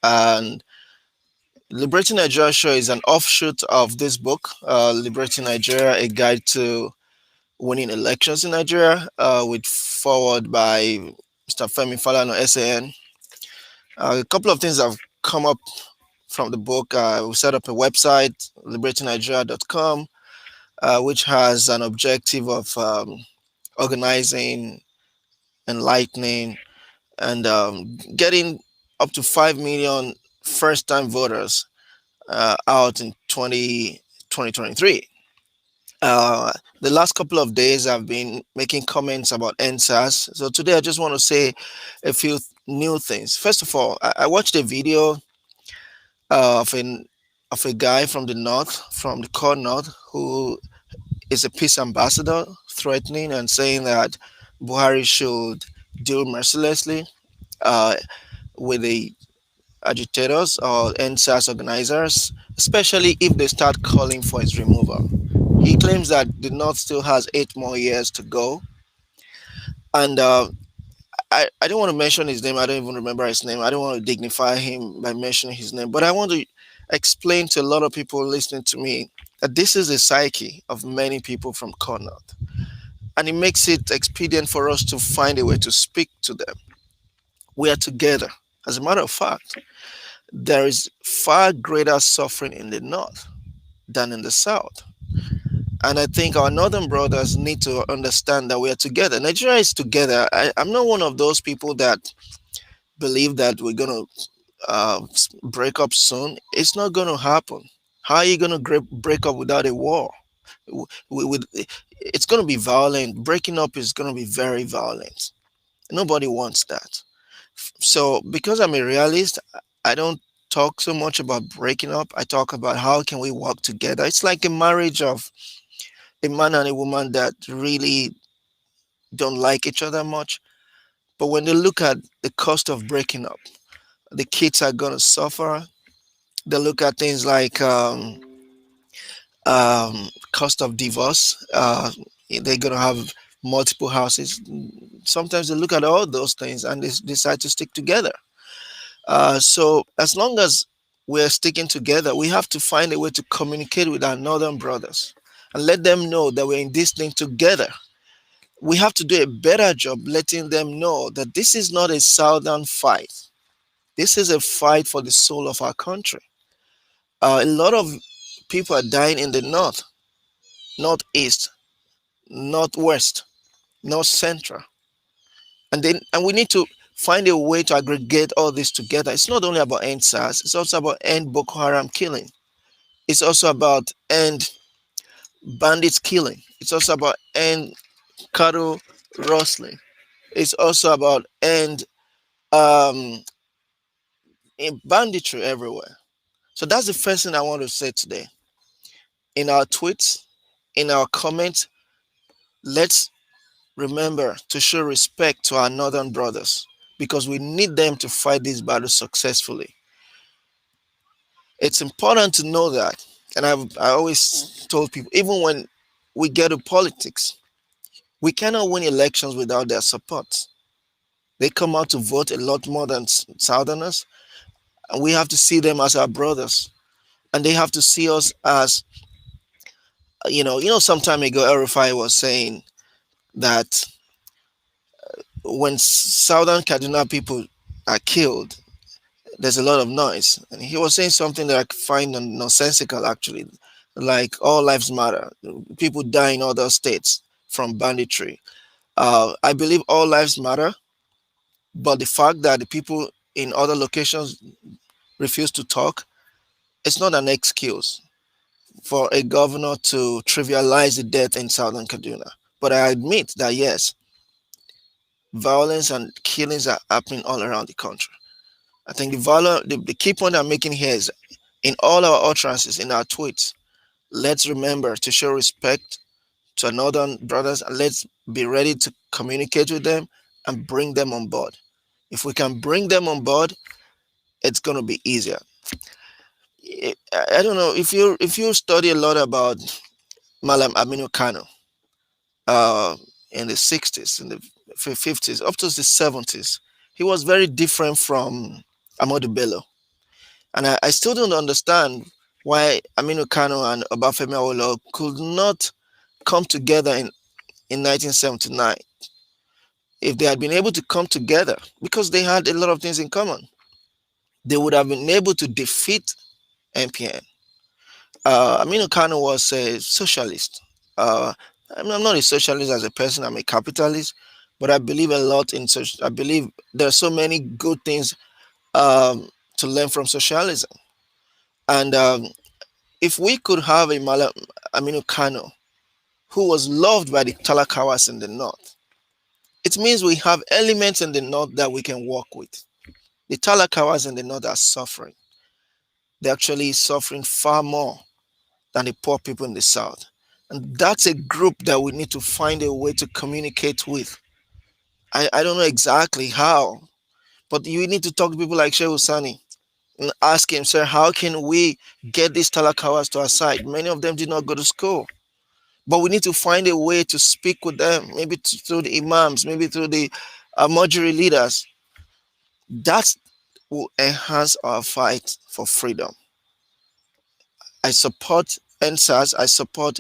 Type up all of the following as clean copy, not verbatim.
And Liberating Nigeria show is an offshoot of this book, Liberating Nigeria: A Guide to Winning Elections in Nigeria, with forward by Mr. Femi Falana, SAN. A couple of things have come up from the book. We set up a website, liberatingnigeria.com, which has an objective of organizing, enlightening, and getting up to 5 million first time voters out in 2023. The last couple of days, I've been making comments about NSAS. So today, I just want to say a few new things. First of all, I watched a video of a guy from the north, from the core north, who is a peace ambassador, threatening and saying that Buhari should deal mercilessly uh, with the agitators or NSAS organizers, especially if they start calling for his removal. He claims that the North still has 8 more years to go. And I don't want to mention his name. I don't even remember his name. I don't want to dignify him by mentioning his name. But I want to explain to a lot of people listening to me that this is the psyche of many people from Connaught. And it makes it expedient for us to find a way to speak to them. We are together. As a matter of fact, there is far greater suffering in the North than in the South. And I think our northern brothers need to understand that we are together. Nigeria is together. I'm not one of those people that believe that we're going to break up soon. It's not going to happen. How are you going to break up without a war? It's going to be violent. Breaking up is going to be very violent. Nobody wants that. So, because I'm a realist, I don't talk so much about breaking up. I talk about how can we work together. It's like a marriage of a man and a woman that really don't like each other much. But when they look at the cost of breaking up, the kids are going to suffer. They look at things like cost of divorce. They're going to have multiple houses. Sometimes they look at all those things and they decide to stick together. So as long as we're sticking together, we have to find a way to communicate with our northern brothers and let them know that we're in this thing together. We have to do a better job letting them know that this is not a southern fight. This is a fight for the soul of our country. A lot of people are dying in the north, northeast, northwest, north central, and we need to find a way to aggregate all this together. It's not only about end SARS; it's also about end Boko Haram killing. It's also about end bandits killing. It's also about end cattle rustling. It's also about end um, banditry everywhere. So that's the first thing I want to say today. In our tweets, in our comments, let's remember to show respect to our northern brothers because we need them to fight this battle successfully. It's important to know that. And I always told people, even when we get to politics, we cannot win elections without their support. They come out to vote a lot more than Southerners, and we have to see them as our brothers. And they have to see us as, some time ago, RFI was saying that when Southern Kaduna people are killed, there's a lot of noise. And he was saying something that I find nonsensical, actually, like all lives matter. People die in other states from banditry. I believe all lives matter, but the fact that the people in other locations refuse to talk, it's not an excuse for a governor to trivialize the death in Southern Kaduna. But I admit that yes, violence and killings are happening all around the country. I think the key point I'm making here is in all our utterances, in our tweets, let's remember to show respect to our northern brothers and let's be ready to communicate with them and bring them on board. If we can bring them on board, it's going to be easier. I don't know if you study a lot about Malam Aminu Kano in the 60s, in the 50s, up to the 70s. He was very different from Amadu Bello. And I still don't understand why Aminu Kano and Obafemi Awolowo could not come together in 1979. If they had been able to come together, because they had a lot of things in common, they would have been able to defeat MPN. Aminu Kano was a socialist. Uh, I'm not a socialist as a person, I'm a capitalist, but I believe a lot in social. I believe there are so many good things to learn from socialism. And if we could have a Aminu Kano who was loved by the Talakawas in the north, it means we have elements in the north that we can work with. The Talakawas in the north are suffering. They're actually suffering far more than the poor people in the south. And that's a group that we need to find a way to communicate with. I don't know exactly how, but you need to talk to people like Shehu Sani and ask him, sir, how can we get these Talakawas to our side? Many of them did not go to school. But we need to find a way to speak with them, maybe through the imams, maybe through the Mojiri leaders. That will enhance our fight for freedom. I support NSAS. I support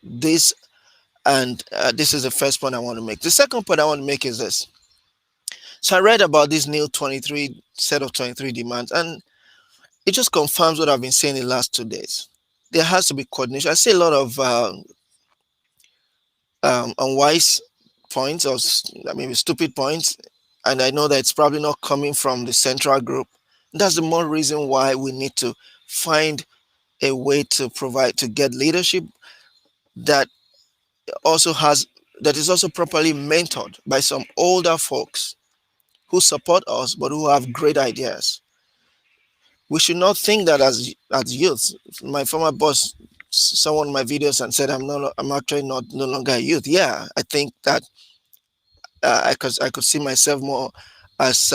this, and this is the first point I want to make. The second point I want to make is this. So I read about this new 23 set of 23 demands, and it just confirms what I've been saying the last 2 days. There has to be coordination. I see a lot of unwise points or maybe stupid points, and I know that it's probably not coming from the central group. That's the more reason why we need to find a way to provide to get leadership that also has that is also properly mentored by some older folks who support us but who have great ideas. We should not think that as youth. My former boss saw one of my videos and said I'm actually not no longer a youth. Yeah, I think that I could see myself more as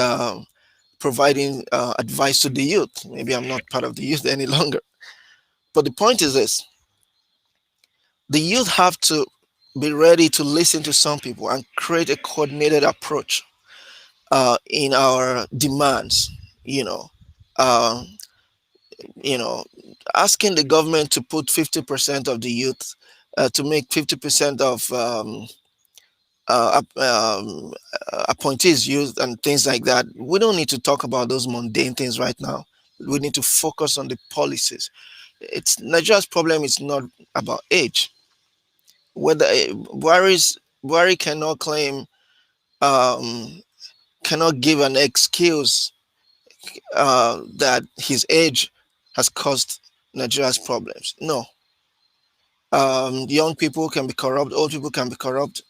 providing advice to the youth. Maybe I'm not part of the youth any longer. But the point is this: the youth have to be ready to listen to some people and create a coordinated approach in our demands. You know, uh, you know, asking the government to put 50% of the youth to make 50% of appointees used and things like that. We don't need to talk about those mundane things right now. We need to focus on the policies. It's Nigeria's problem is not about age. Whether Buhari cannot claim, um, cannot give an excuse that his age has caused Nigeria's problems. No, young people can be corrupt, old people can be corrupt.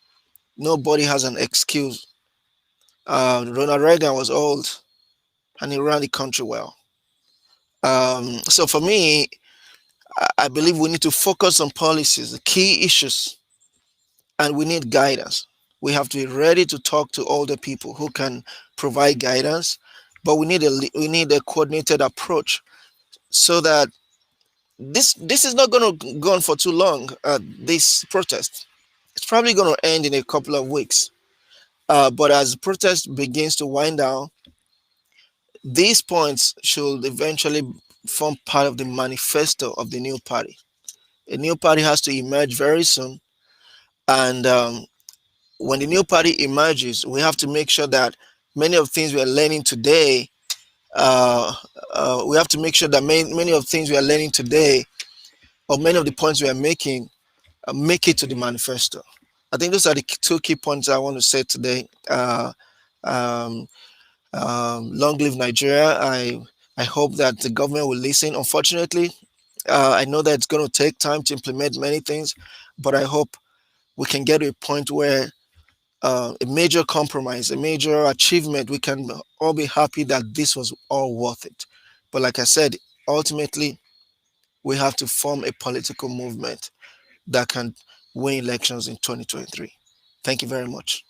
Nobody has an excuse. Ronald Reagan was old and he ran the country well. So for me, I believe we need to focus on policies, the key issues, and we need guidance. We have to be ready to talk to older people who can provide guidance, but we need a coordinated approach so that this is not going to go on for too long. This protest, it's probably going to end in a couple of weeks. But as the protest begins to wind down, these points should eventually form part of the manifesto of the new party. A new party has to emerge very soon, and when the new party emerges, we have to make sure that many of the things we are learning today, we have to make sure that many of the things we are learning today, or many of the points we are making, make it to the manifesto. I think those are the two key points I want to say today. Um, Long live Nigeria. I hope that the government will listen. Unfortunately, I know that it's going to take time to implement many things, but I hope we can get to a point where a major compromise, a major achievement, we can all be happy that this was all worth it. But like I said, ultimately, we have to form a political movement that can win elections in 2023. Thank you very much.